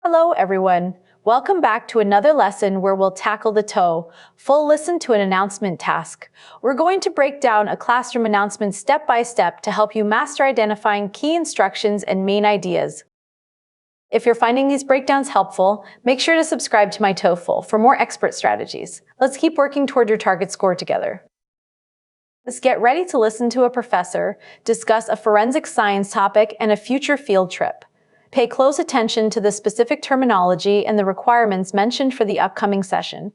Hello, everyone. Welcome back to another lesson where we'll tackle the TOEFL listen to an announcement task. We're going to break down a classroom announcement step by step to help you master identifying key instructions and main ideas. If you're finding these breakdowns helpful, make sure to subscribe to myTOEFL for more expert strategies. Let's keep working toward your target score together. Let's get ready to listen to a professor discuss a forensic science topic and a future field trip. Pay close attention to the specific terminology and the requirements mentioned for the upcoming session.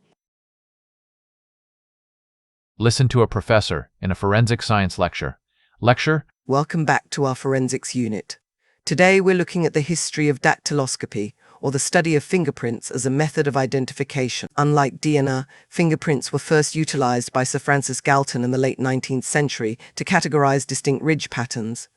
Listen to a professor in a forensic science lecture. Welcome back to our forensics unit. Today we're looking at the history of dactyloscopy, or the study of fingerprints as a method of identification. Unlike DNA, fingerprints were first utilized by Sir Francis Galton in the late 19th century to categorize distinct ridge patterns.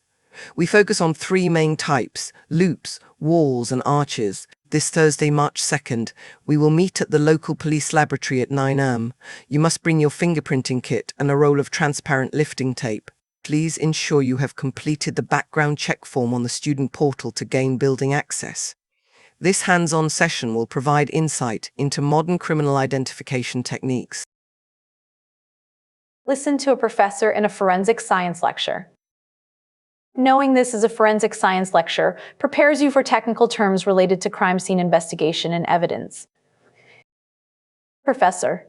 We focus on three main types: loops, whorls, and arches. This Thursday, March 2nd, we will meet at the local police laboratory at 9 am. You must bring your fingerprinting kit and a roll of transparent lifting tape. Please ensure you have completed the background check form on the student portal to gain building access. This hands-on session will provide insight into modern criminal identification techniques. Listen to a professor in a forensic science lecture. Knowing this is a forensic science lecture prepares you for technical terms related to crime scene investigation and evidence. Professor.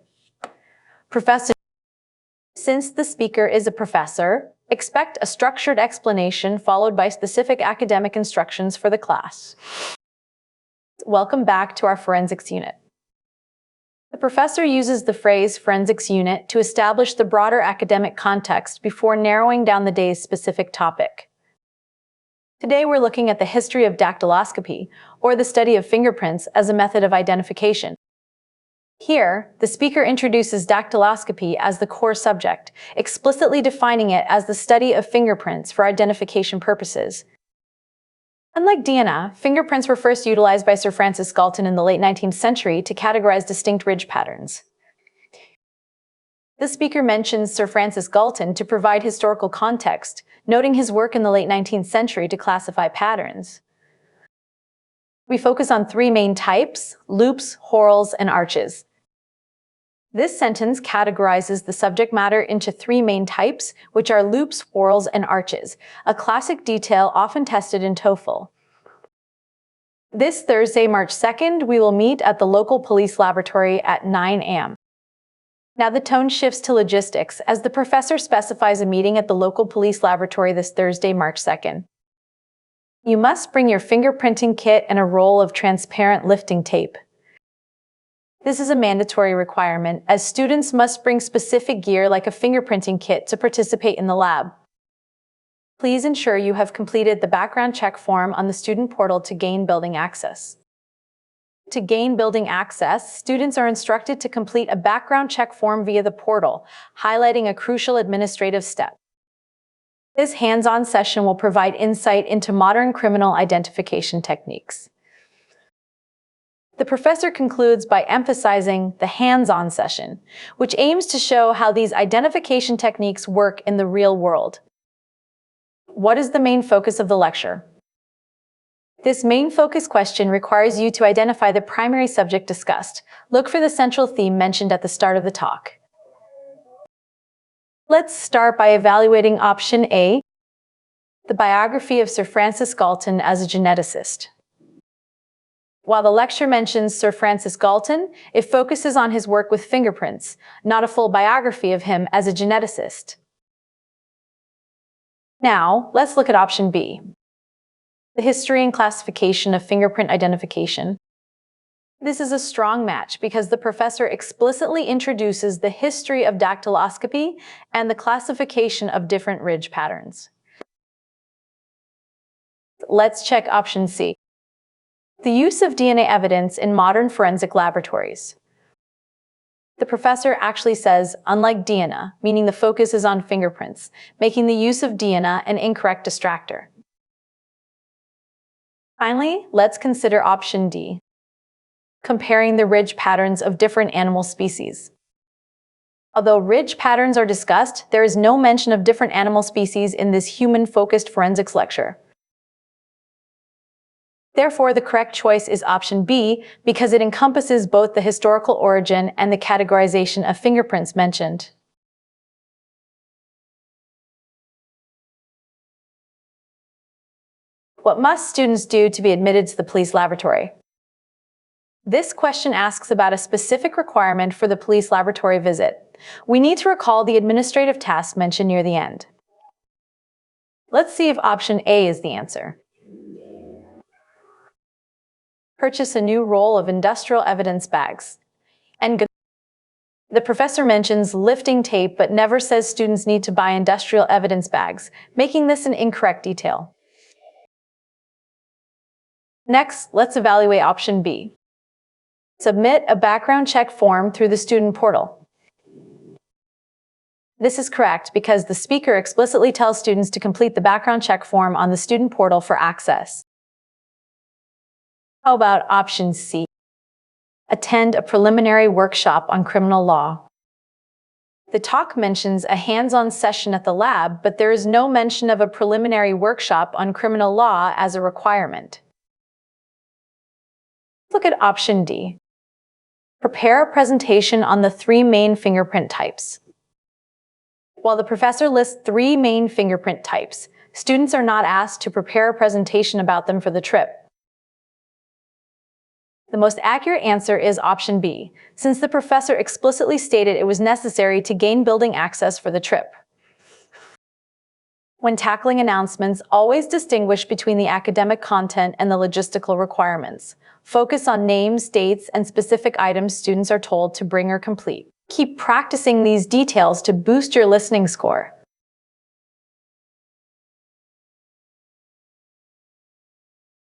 Since the speaker is a professor, expect a structured explanation followed by specific academic instructions for the class. Welcome back to our forensics unit. The professor uses the phrase forensics unit to establish the broader academic context before narrowing down the day's specific topic. Today we're looking at the history of dactyloscopy, or the study of fingerprints as a method of identification. Here, the speaker introduces dactyloscopy as the core subject, explicitly defining it as the study of fingerprints for identification purposes. Unlike DNA, fingerprints were first utilized by Sir Francis Galton in the late 19th century to categorize distinct ridge patterns. The speaker mentions Sir Francis Galton to provide historical context, noting his work in the late 19th century to classify patterns. We focus on three main types: loops, whorls, and arches. This sentence categorizes the subject matter into three main types, which are loops, whorls, and arches, a classic detail often tested in TOEFL. This Thursday, March 2nd, we will meet at the local police laboratory at 9 am. Now the tone shifts to logistics as the professor specifies a meeting at the local police laboratory this Thursday, March 2nd. You must bring your fingerprinting kit and a roll of transparent lifting tape. This is a mandatory requirement, as students must bring specific gear like a fingerprinting kit to participate in the lab. Please ensure you have completed the background check form on the student portal to gain building access. To gain building access, students are instructed to complete a background check form via the portal, highlighting a crucial administrative step. This hands-on session will provide insight into modern criminal identification techniques. The professor concludes by emphasizing the hands-on session, which aims to show how these identification techniques work in the real world. What is the main focus of the lecture? This main focus question requires you to identify the primary subject discussed. Look for the central theme mentioned at the start of the talk. Let's start by evaluating option A, the biography of Sir Francis Galton as a geneticist. While the lecture mentions Sir Francis Galton, it focuses on his work with fingerprints, not a full biography of him as a geneticist. Now, let's look at option B, the history and classification of fingerprint identification. This is a strong match because the professor explicitly introduces the history of dactyloscopy and the classification of different ridge patterns. Let's check option C, the use of DNA evidence in modern forensic laboratories. The professor actually says, unlike DNA, meaning the focus is on fingerprints, making the use of DNA an incorrect distractor. Finally, let's consider option D, comparing the ridge patterns of different animal species. Although ridge patterns are discussed, there is no mention of different animal species in this human-focused forensics lecture. Therefore, the correct choice is option B because it encompasses both the historical origin and the categorization of fingerprints mentioned. What must students do to be admitted to the police laboratory? This question asks about a specific requirement for the police laboratory visit. We need to recall the administrative tasks mentioned near the end. Let's see if option A is the answer. Purchase a new roll of industrial evidence bags. And the professor mentions lifting tape but never says students need to buy industrial evidence bags, making this an incorrect detail. Next, let's evaluate option B. Submit a background check form through the student portal. This is correct because the speaker explicitly tells students to complete the background check form on the student portal for access. How about option C? Attend a preliminary workshop on criminal law. The talk mentions a hands-on session at the lab, but there is no mention of a preliminary workshop on criminal law as a requirement. Look at option D. Prepare a presentation on the 3 main fingerprint types. While the professor lists 3 main fingerprint types, students are not asked to prepare a presentation about them for the trip. The most accurate answer is option B, since the professor explicitly stated it was necessary to gain building access for the trip. When tackling announcements, always distinguish between the academic content and the logistical requirements. Focus on names, dates, and specific items students are told to bring or complete. Keep practicing these details to boost your listening score.